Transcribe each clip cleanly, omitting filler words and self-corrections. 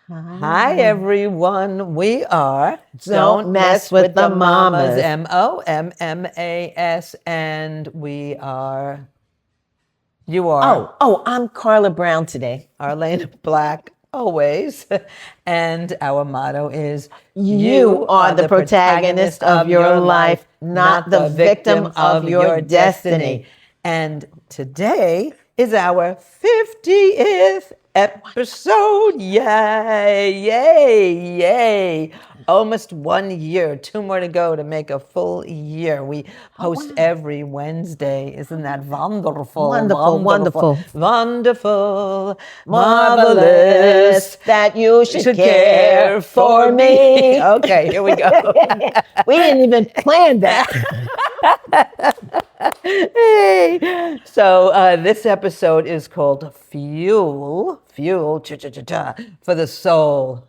Hi, everyone. We are Don't Mess with the Mamas. MOMMAS, and we are. You are I'm Carla Brown today. Arlaana Black, always. And our motto is You are the protagonist of your life, not the victim of your destiny. And today is our 50th episode. Yay, yay, yay. Almost 1 year, 2 more to go to make a full year. We post every Wednesday. Isn't that wonderful? Wonderful, wonderful. Wonderful, Marvelous that you should care for me. Okay, here we go. We didn't even plan that. Hey. So this episode is called Fuel for the soul.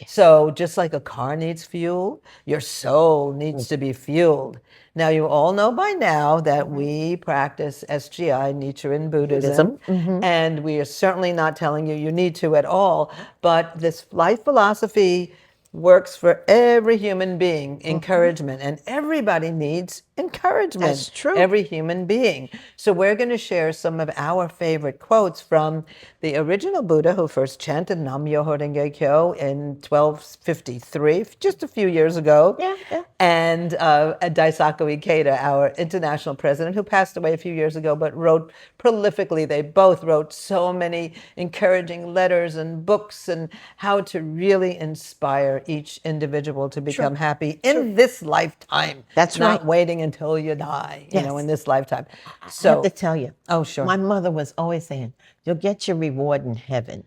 So just like a car needs fuel, your soul needs to be fueled. Now, you all know by now that we practice SGI, Nichiren Buddhism, and we are certainly not telling you need to at all, but this life philosophy works for every human being, encouragement, and everybody needs encouragement. That's true. Every human being. So we're going to share some of our favorite quotes from the original Buddha who first chanted Nam-myoho Renge Kyo in 1253, just a few years ago. Yeah. And Daisaku Ikeda, our international president, who passed away a few years ago, but wrote prolifically. They both wrote so many encouraging letters and books and how to really inspire each individual to become happy in this lifetime. That's not right. waiting until you die, Yes. in this lifetime. I have to tell you. Oh, sure. My mother was always saying, you'll get your reward in heaven.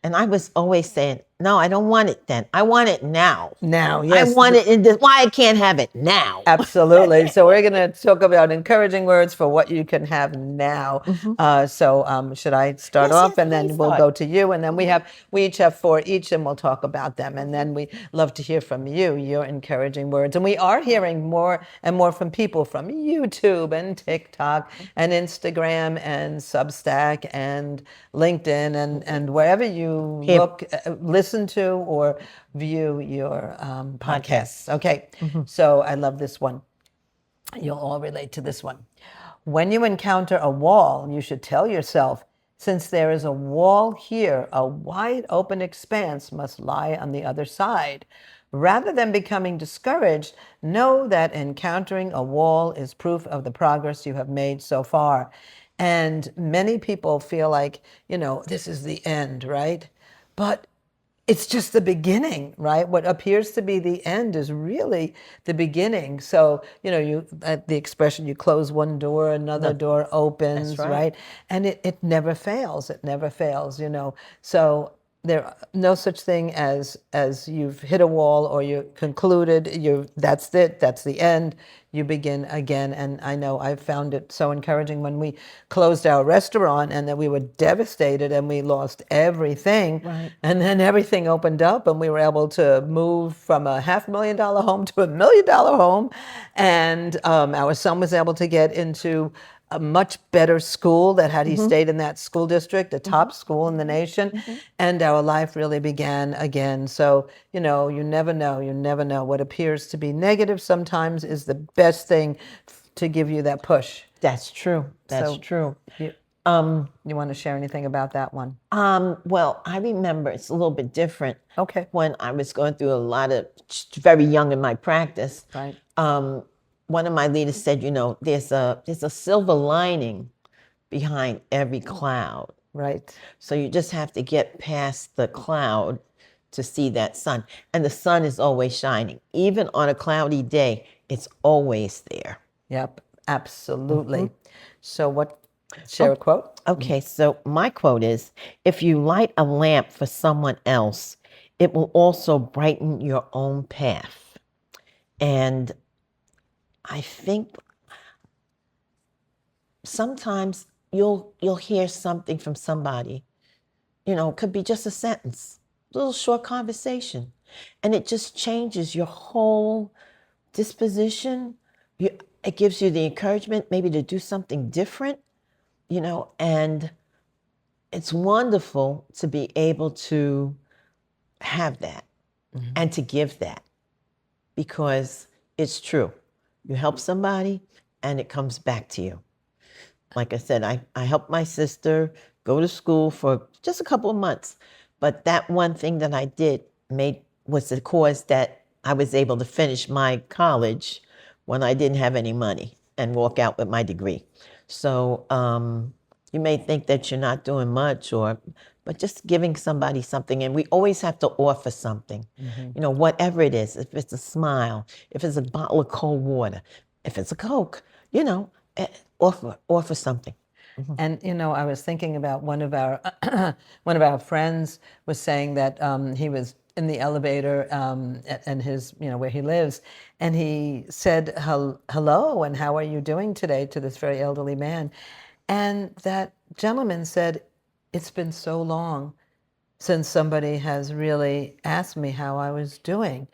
And I was always saying, no, I don't want it then. I want it now. Now, yes. I want it in this. Why I can't have it now? Absolutely. So we're going to talk about encouraging words for what you can have now. Should I start off, and then we'll go to you, and then we each have 4 each, and we'll talk about them, and then we love to hear from you, your encouraging words, and we are hearing more and more from people from YouTube and TikTok and Instagram and Substack and LinkedIn and wherever you look, listen to, or view your podcasts. Okay, so I love this one. You'll all relate to this one. When you encounter a wall, you should tell yourself, since there is a wall here, a wide open expanse must lie on the other side. Rather than becoming discouraged, know that encountering a wall is proof of the progress you have made so far. And many people feel like, this is the end, right? But it's just the beginning, right? What appears to be the end is really the beginning. So, the expression, you close one door, another door opens, That's right. And it never fails. It never fails, So there no such thing as you've hit a wall or you concluded, that's it, that's the end. You begin again. And I know I found it so encouraging when we closed our restaurant and that we were devastated and we lost everything. Right. And then everything opened up and we were able to move from a $500,000 home to $1 million home. And our son was able to get into a much better school that had he stayed in that school district, a top school in the nation, and our life really began again. So, you never know. What appears to be negative sometimes is the best thing to give you that push. That's true. That's true. You want to share anything about that one? Well, I remember it's a little bit different. Okay. When I was going through a lot of, very young in my practice. Right. One of my leaders said, there's a silver lining behind every cloud. Right. So you just have to get past the cloud to see that sun. And the sun is always shining. Even on a cloudy day, it's always there. Yep, absolutely. So share a quote? Okay, so my quote is, if you light a lamp for someone else, it will also brighten your own path. And I think sometimes you'll hear something from somebody, it could be just a sentence, a little short conversation, and it just changes your whole disposition. It gives you the encouragement maybe to do something different, and it's wonderful to be able to have that and to give that, because it's true. You help somebody and it comes back to you. Like I said, I helped my sister go to school for just a couple of months. But that one thing that I did was the cause that I was able to finish my college when I didn't have any money and walk out with my degree. So you may think that you're not doing much, but just giving somebody something, and we always have to offer something, whatever it is. If it's a smile, if it's a bottle of cold water, if it's a Coke, offer something. And I was thinking about one of our one of our friends was saying that he was in the elevator and his where he lives, and he said hello and how are you doing today to this very elderly man, and that gentleman said, "It's been so long since somebody has really asked me how I was doing."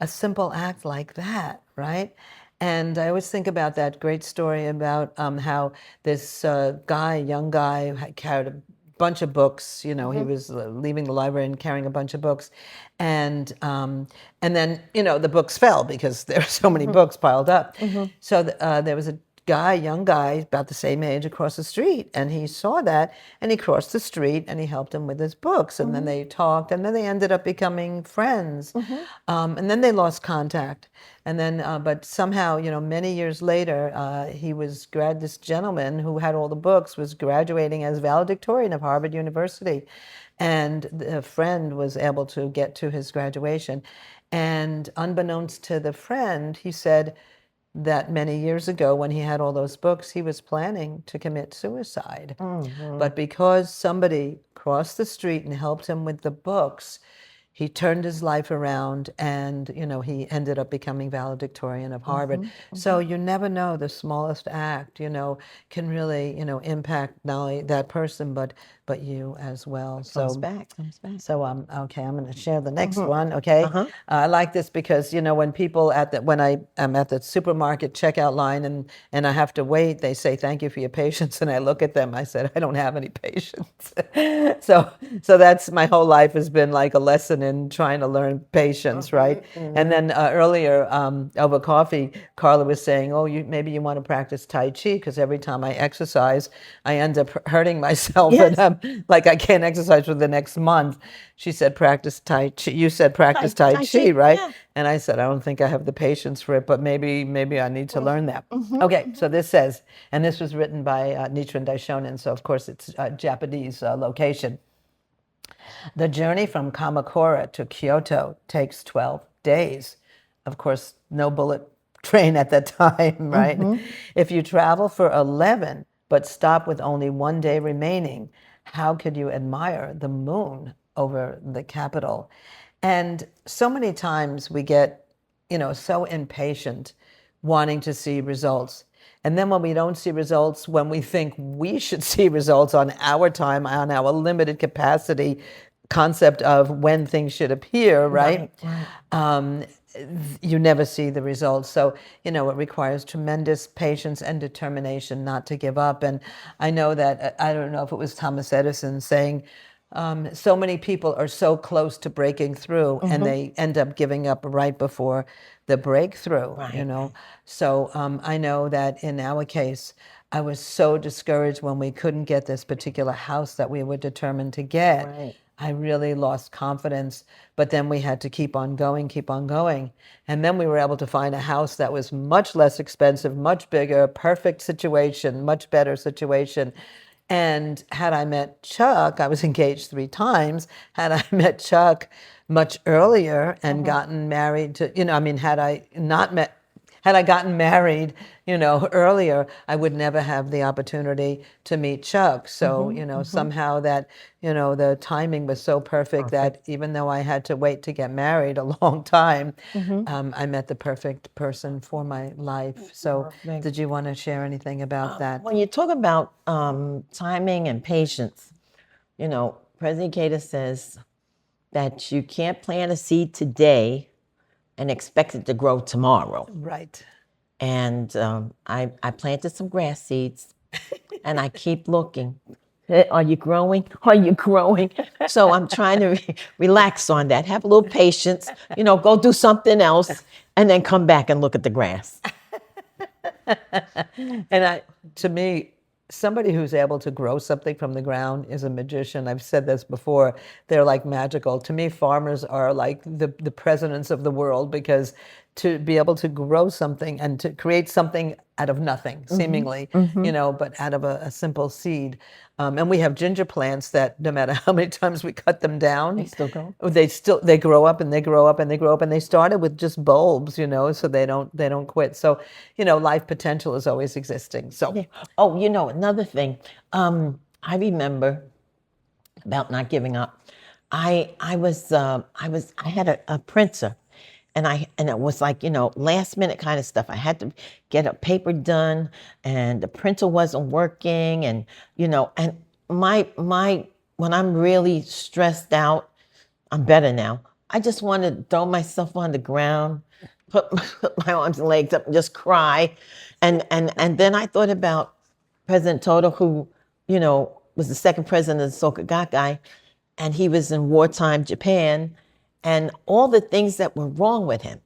A simple act like that, right? And I always think about that great story about how this young guy, had carried a bunch of books. He was leaving the library and carrying a bunch of books, and then the books fell because there were so many books piled up. So there was a young guy, about the same age, across the street, and he saw that, and he crossed the street, and he helped him with his books, and then they talked, and then they ended up becoming friends, and then they lost contact, and then, but somehow, many years later, this gentleman who had all the books was graduating as valedictorian of Harvard University, and the friend was able to get to his graduation, and unbeknownst to the friend, he said that many years ago when he had all those books, he was planning to commit suicide. But because somebody crossed the street and helped him with the books, he turned his life around, and he ended up becoming valedictorian of Harvard. So you never know, the smallest act can really impact not only that person but you as well. Comes back. So okay, I'm going to share the next one. Okay, I like this because when people when I am at the supermarket checkout line and I have to wait, they say thank you for your patience, and I look at them. I said I don't have any patience. so that's my whole life has been like a lesson in trying to learn patience, right? And then earlier over coffee, Carla was saying, oh, maybe you want to practice Tai Chi because every time I exercise, I end up hurting myself, and like I can't exercise for the next month. She said, practice Tai Chi. You said practice Tai Chi, right? Yeah. And I said, I don't think I have the patience for it, but maybe I need to learn that. Okay, so this says, and this was written by Nichiren Daishonin, so of course it's a Japanese location. The journey from Kamakura to Kyoto takes 12 days. Of course, no bullet train at that time, right? If you travel for 11, but stop with only 1 day remaining, how could you admire the moon over the capital? And so many times we get, so impatient wanting to see results. And then when we don't see results, when we think we should see results on our time, on our limited capacity concept of when things should appear, right? You never see the results. So, it requires tremendous patience and determination not to give up. And I know that, I don't know if it was Thomas Edison saying, so many people are so close to breaking through and they end up giving up right before the breakthrough, So I know that in our case, I was so discouraged when we couldn't get this particular house that we were determined to get. I really lost confidence, but then we had to keep on going. And then we were able to find a house that was much less expensive, much bigger, perfect situation, much better situation. And had I met Chuck, I was engaged 3 times. Had I met Chuck much earlier and gotten married to, had I gotten married, earlier, I would never have the opportunity to meet Chuck. So, somehow that, the timing was so perfect that even though I had to wait to get married a long time, I met the perfect person for my life. So did you want to share anything about that? When you talk about timing and patience, President Gator says that you can't plant a seed today and expect it to grow tomorrow. Right. And I planted some grass seeds, and I keep looking, Are you growing? Are you growing? So I'm trying to relax on that. Have a little patience. Go do something else, and then come back and look at the grass. And to me, somebody who's able to grow something from the ground is a magician. I've said this before. They're like magical. To me, farmers are like the presidents of the world, because to be able to grow something and to create something out of nothing, seemingly, but out of a simple seed. And we have ginger plants that no matter how many times we cut them down, they grow up and they grow up and they grow up, and they started with just bulbs, so they don't quit. So, life potential is always existing. So, yeah. Oh, another thing. I remember about not giving up. I had a printer, and it was like, last minute kind of stuff. I had to get a paper done, and the printer wasn't working, and and my when I'm really stressed out, I'm better now. I just want to throw myself on the ground, put my arms and legs up, and just cry, and then I thought about President Toto, who was the second president of the Soka Gakkai, and he was in wartime Japan, and all the things that were wrong with him.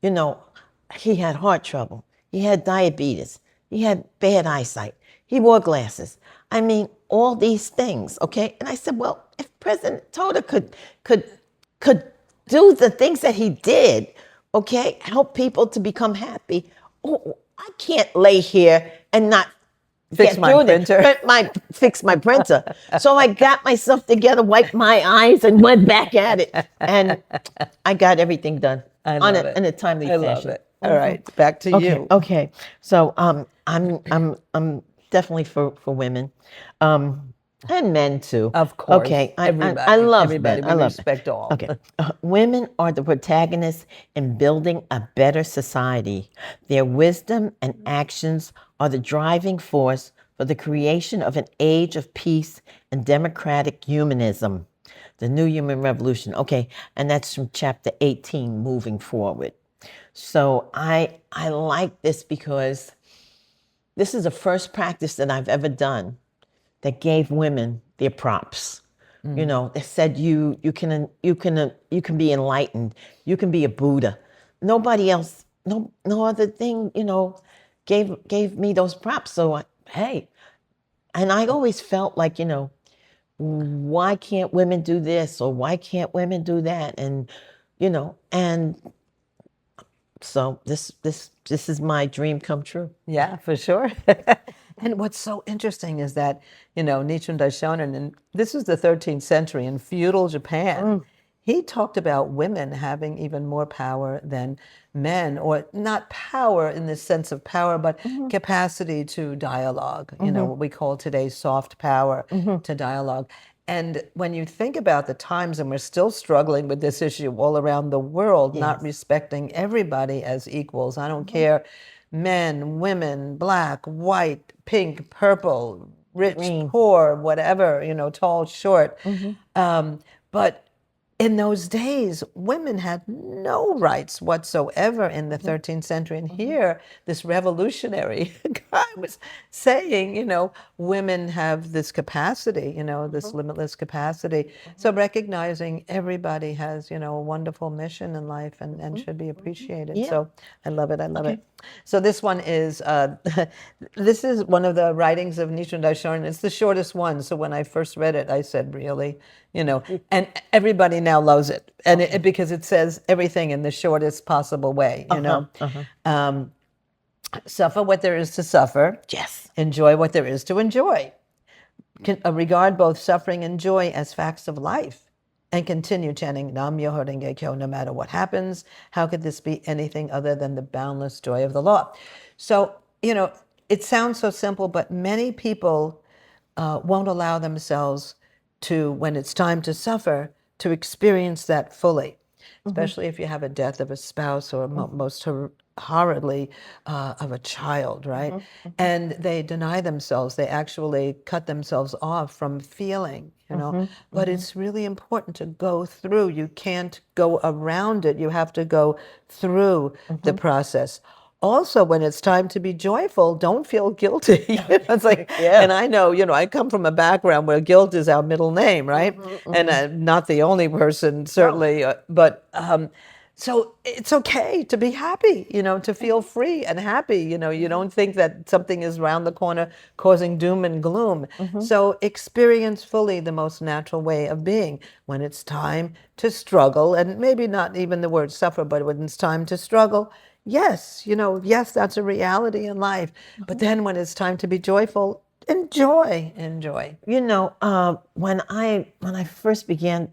He had heart trouble. He had diabetes. He had bad eyesight. He wore glasses. I mean, all these things, okay? And I said, well, if President Toto could do the things that he did, okay, help people to become happy, I can't lay here and not fix my printer. Fix my printer. So I got myself together, wiped my eyes, and went back at it. And I got everything done in a timely fashion. I love it. All right, back to you. Okay. So I'm definitely for women, and men too. Of course. Okay. I love everybody. men. We respect all. Okay. Women are the protagonists in building a better society. Their wisdom and actions are the driving force for the creation of an age of peace and democratic humanism. The new human revolution. Okay, and that's from chapter 18, moving forward. So I like this because this is the first practice that I've ever done that gave women their props. They said you can be enlightened. You can be a Buddha. Nobody else, no other thing, gave me those props. So hey, and I always felt like, why can't women do this, or why can't women do that? And and so this is my dream come true. Yeah, for sure. And what's so interesting is that, Nichiren Daishonin, and this is the 13th century in feudal Japan, he talked about women having even more power than men, or not power in the sense of power, but capacity to dialogue, what we call today soft power to dialogue. And when you think about the times, and we're still struggling with this issue all around the world, not respecting everybody as equals. I don't care, men, women, black, white, pink, purple, rich, poor, whatever, tall, short. But in those days, women had no rights whatsoever in the 13th century. And here, this revolutionary guy was saying, women have this capacity, this limitless capacity. So recognizing everybody has, a wonderful mission in life and should be appreciated. Yeah. So I love it. I love it. So this one is, this is one of the writings of Nichiren Daishonin. It's the shortest one. So when I first read it, I said, really? And everybody now loves it. And because it says everything in the shortest possible way, suffer what there is to suffer. Yes. Enjoy what there is to enjoy. Regard both suffering and joy as facts of life. And continue chanting Nam Myoho Renge Kyo no matter what happens. How could this be anything other than the boundless joy of the law? So, it sounds so simple, but many people won't allow themselves to, when it's time to suffer, to experience that fully, especially if you have a death of a spouse, or most horridly of a child, right? And they deny themselves. They actually cut themselves off from feeling, But it's really important to go through. You can't go around it. You have to go through the process. also when it's time to be joyful, don't feel guilty. It's like, Yeah. and I know, I come from a background where guilt is our middle name, right? And not the only person, certainly, but so it's okay to be happy, to feel free and happy. You don't think that something is around the corner causing doom and gloom. So experience fully the most natural way of being. When it's time to struggle, and maybe not even the word suffer, but when it's time to struggle, yes, yes, that's a reality in life. But then when it's time to be joyful, enjoy. When I first began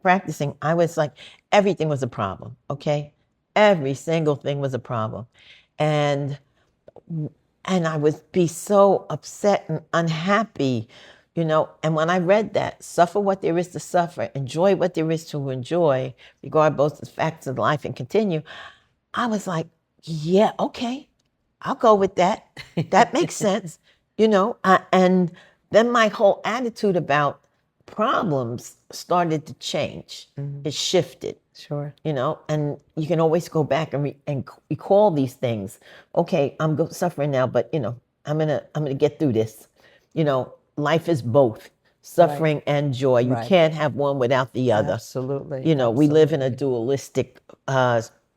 practicing, I was like, everything was a problem. Okay, every single thing was a problem, and I would be so upset and unhappy, And when I read that, suffer what there is to suffer, enjoy what there is to enjoy, regard both the facts of life and continue, I was like, yeah, okay, I'll go with that. That makes sense, and then my whole attitude about problems started to change. It shifted. Sure. And you can always go back and recall these things. Okay, I'm suffering now, but I'm gonna get through this. Life is both suffering and joy. You Right. can't have one without the other. Absolutely. We live in a dualistic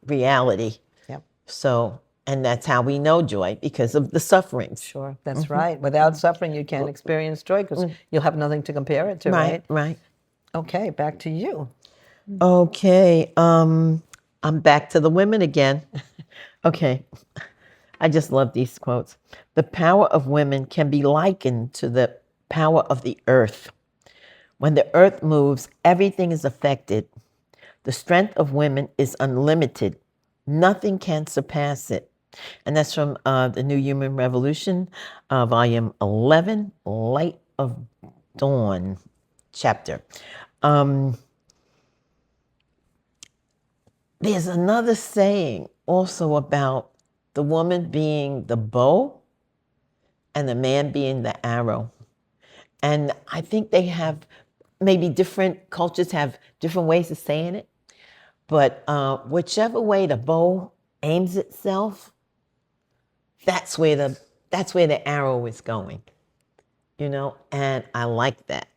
reality. Yep. So, and that's how we know joy, because of the sufferings. Sure, that's right. Without suffering, you can't experience joy because you'll have nothing to compare it to, right? Right. Okay, back to you. Okay, I'm back to the women again. Okay, I just love these quotes. The power of women can be likened to the power of the earth. When the earth moves, everything is affected. The strength of women is unlimited. Nothing can surpass it. And that's from the New Human Revolution, volume 11, Light of Dawn chapter. There's another saying also about the woman being the bow and the man being the arrow. And I think they have, maybe different cultures have different ways of saying it, but whichever way the bow aims itself, that's where the arrow is going. And I like that.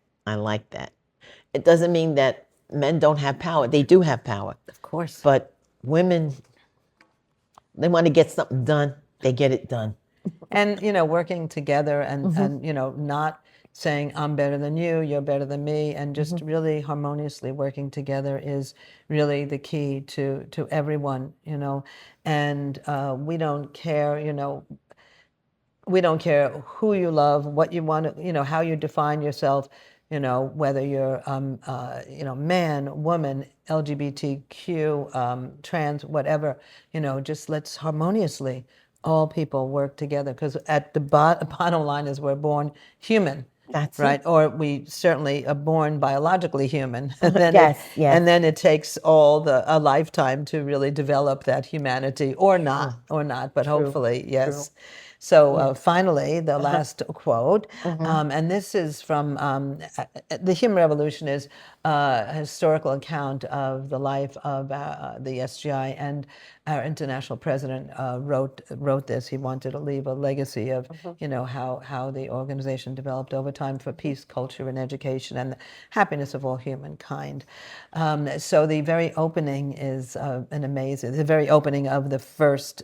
It doesn't mean that men don't have power. They do have power. Of course. But women, they want to get something done, they get it done. And, working together and not saying I'm better than you, you're better than me, and just really harmoniously working together is really the key to everyone, and we don't care, we don't care who you love, what you want to, how you define yourself, whether you're, man, woman, LGBTQ, trans, whatever, just let's harmoniously all people work together, because at the bottom line is we're born human. That's right? it. Or we certainly are born biologically human. And then Yes. and then it takes a lifetime to really develop that humanity, or not, but hopefully, yes. True. So finally, the last quote, and this is from the Human Revolution is a historical account of the life of the SGI, and our international president wrote this. He wanted to leave a legacy of, how the organization developed over time for peace, culture, and education, and the happiness of all humankind. So the very opening is the very opening of the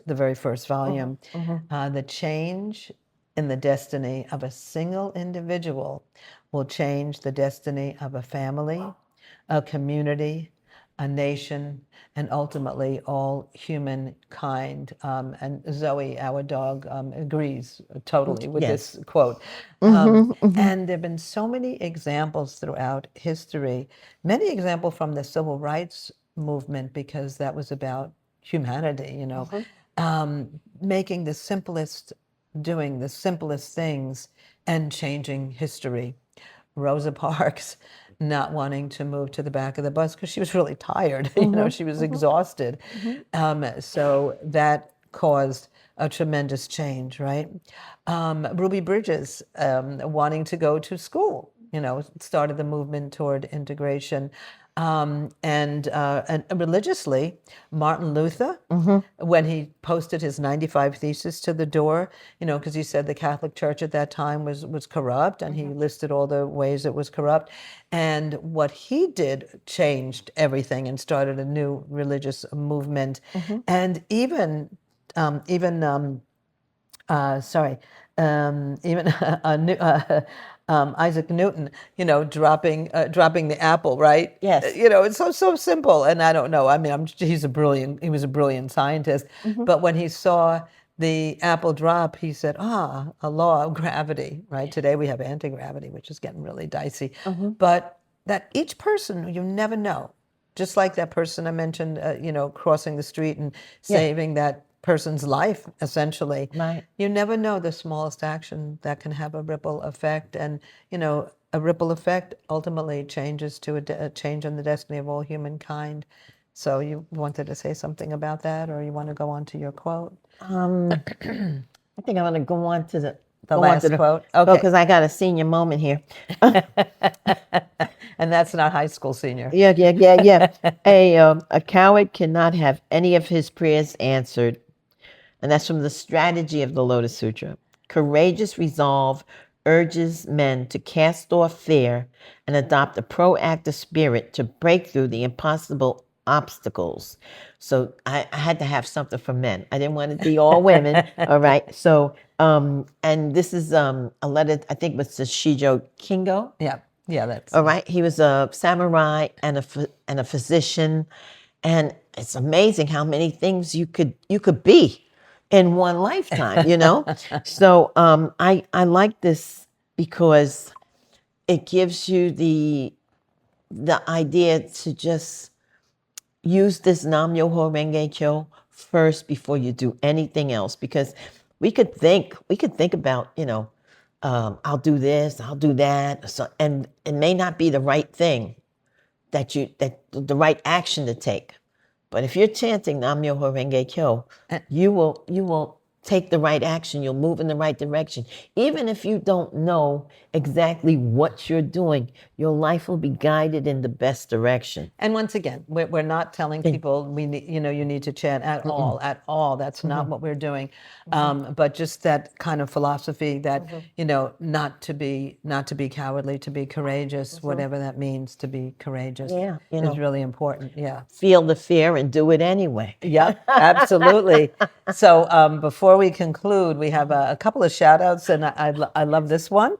very first volume. The change in the destiny of a single individual will change the destiny of a family, a community, a nation, and ultimately all humankind. And Zoe, our dog, agrees totally with this quote. And there have been so many examples throughout history, many examples from the civil rights movement, because that was about humanity, doing the simplest things and changing history. Rosa Parks not wanting to move to the back of the bus because she was really tired. She was exhausted. So that caused a tremendous change, right? Ruby Bridges wanting to go to school, started the movement toward integration. And religiously, Martin Luther, when he posted his 95 Theses to the door, because he said the Catholic Church at that time was corrupt, and he listed all the ways it was corrupt. And what he did changed everything and started a new religious movement. And even Isaac Newton, dropping the apple, right? Yes. It's so simple. And I don't know. I mean, he was a brilliant scientist. But when he saw the apple drop, he said, a law of gravity, right? Today we have anti-gravity, which is getting really dicey. But that each person, you never know. Just like that person I mentioned, crossing the street and saving that person's life, essentially. Right. You never know the smallest action that can have a ripple effect. And, a ripple effect ultimately changes to a change in the destiny of all humankind. So you wanted to say something about that, or you want to go on to your quote? I think I want to go on to the last quote. Okay. Because I got a senior moment here. And that's not high school senior. Yeah. A coward cannot have any of his prayers answered. And that's from the Strategy of the Lotus Sutra. Courageous resolve urges men to cast off fear and adopt a proactive spirit to break through the impossible obstacles. So I had to have something for men. I didn't want it to be all women. All right. So, and this is a letter, I think it was to Shijo Kingo. Yeah, that's all right. He was a samurai and a physician, and it's amazing how many things you could be in one lifetime. So I like this because it gives you the idea to just use this Nam Myoho Renge Kyo first before you do anything else, because we could think about, I'll do this, I'll do that. So, and it may not be the right thing that the right action to take. But if you're chanting Nam Myoho Renge Kyo, you will take the right action. You'll move in the right direction. Even if you don't know exactly what you're doing, your life will be guided in the best direction. And once again, we're not telling people you need to chant at all. That's not what we're doing. But just that kind of philosophy that not to be cowardly, to be courageous, whatever that means, to be courageous. Is really important. Yeah. Feel the fear and do it anyway. Yep, absolutely. So before we conclude, we have a couple of shout outs, and I love this one.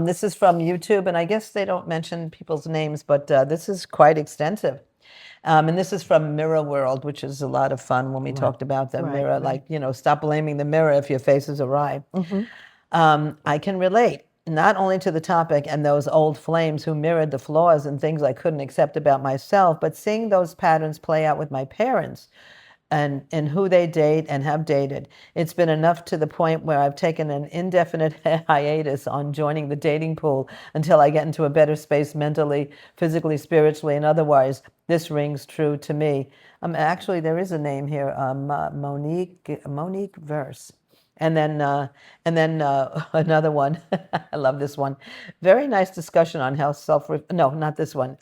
This is from YouTube, and I guess they don't mention people's names, but this is quite extensive. And this is from Mirror World, which is a lot of fun when we talked about the mirror, like, stop blaming the mirror if your face is awry. I can relate not only to the topic and those old flames who mirrored the flaws and things I couldn't accept about myself, but seeing those patterns play out with my parents and who they date and have dated. It's been enough to the point where I've taken an indefinite hiatus on joining the dating pool until I get into a better space mentally, physically, spiritually, and otherwise. This rings true to me. Actually, there is a name here, Monique Verse. And then another one. I love this one. Very nice discussion on how no, not this one.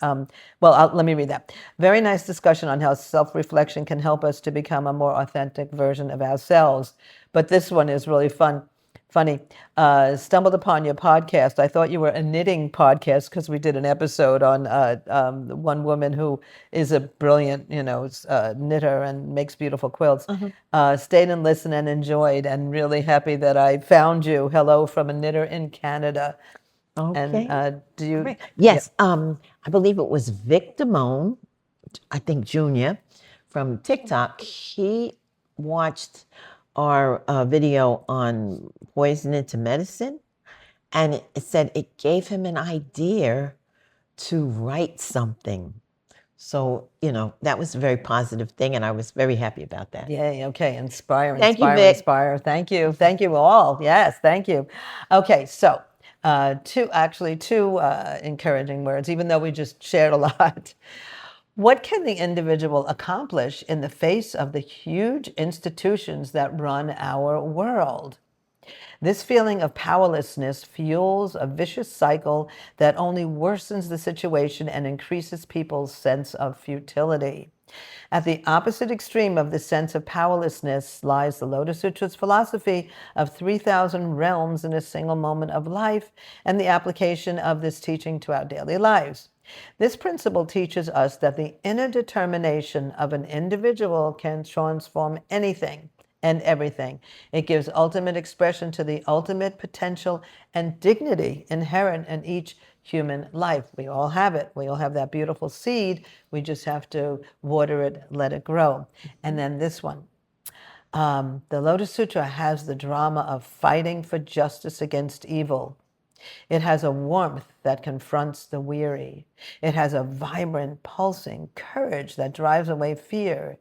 Let me read that. Very nice discussion on how self-reflection can help us to become a more authentic version of ourselves. But this one is really funny. Stumbled upon your podcast. I thought you were a knitting podcast because we did an episode on one woman who is a brilliant, knitter and makes beautiful quilts. Stayed and listened and enjoyed, and really happy that I found you. Hello from a knitter in Canada. Okay. And do you? Yes. Yeah. I believe it was Vic Damone, I think Junior, from TikTok. He watched our video on poison into medicine, and it said it gave him an idea to write something. So, that was a very positive thing, and I was very happy about that. Yay, okay. Inspire. Thank you, Vic. Thank you. Thank you all. Yes, thank you. Okay, so two encouraging words, even though we just shared a lot. What can the individual accomplish in the face of the huge institutions that run our world? This feeling of powerlessness fuels a vicious cycle that only worsens the situation and increases people's sense of futility. At the opposite extreme of this sense of powerlessness lies the Lotus Sutra's philosophy of 3,000 realms in a single moment of life and the application of this teaching to our daily lives. This principle teaches us that the inner determination of an individual can transform anything and everything. It gives ultimate expression to the ultimate potential and dignity inherent in each human life. We all have it. We all have that beautiful seed. We just have to water it, let it grow. And then this one. The Lotus Sutra has the drama of fighting for justice against evil. It has a warmth that confronts the weary. It has a vibrant, pulsing courage that drives away fear.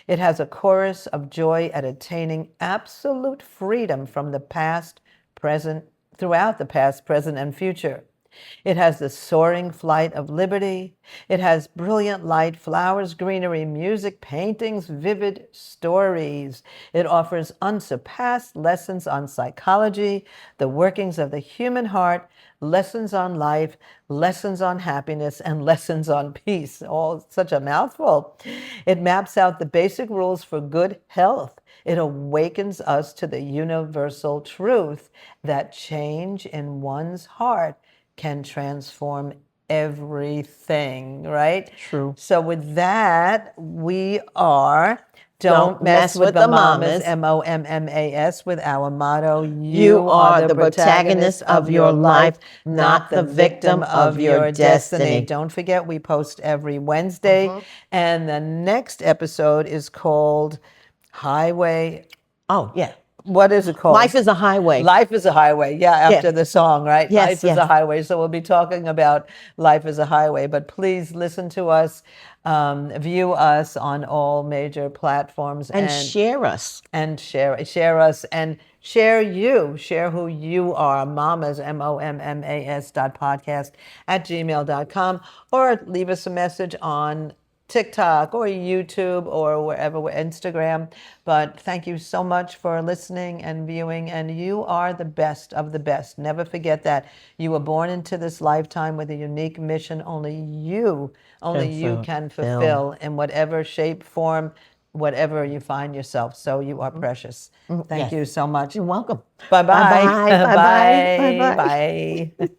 It has a chorus of joy at attaining absolute freedom from the past, present, throughout the past, present, and future. It has the soaring flight of liberty. It has brilliant light, flowers, greenery, music, paintings, vivid stories. It offers unsurpassed lessons on psychology, the workings of the human heart, lessons on life, lessons on happiness, and lessons on peace. All such a mouthful. It maps out the basic rules for good health. It awakens us to the universal truth that change in one's heart can transform everything, right? True. So with that, we are Don't Mess with the Mamas, MOMMAS, with our motto, You are the protagonist of your life, not the victim of your destiny. Don't forget, we post every Wednesday, and the next episode is called Highway. Oh, yeah. What is it called? Life is a highway. Life is a highway. Yeah, after the song, right? Yes, Life is a highway. So we'll be talking about life is a highway. But please listen to us, view us on all major platforms, and share us. And share us and share you. Share who you are. Mamas, MOMMAS .podcast @gmail.com, or leave us a message on TikTok or YouTube or wherever, we're Instagram. But thank you so much for listening and viewing, and you are the best of the best. Never forget that. You were born into this lifetime with a unique mission only you can fulfill in whatever shape, form, whatever you find yourself. So you are precious. Thank you so much. You're welcome. Bye-bye. Bye-bye. Bye-bye. Bye. Bye.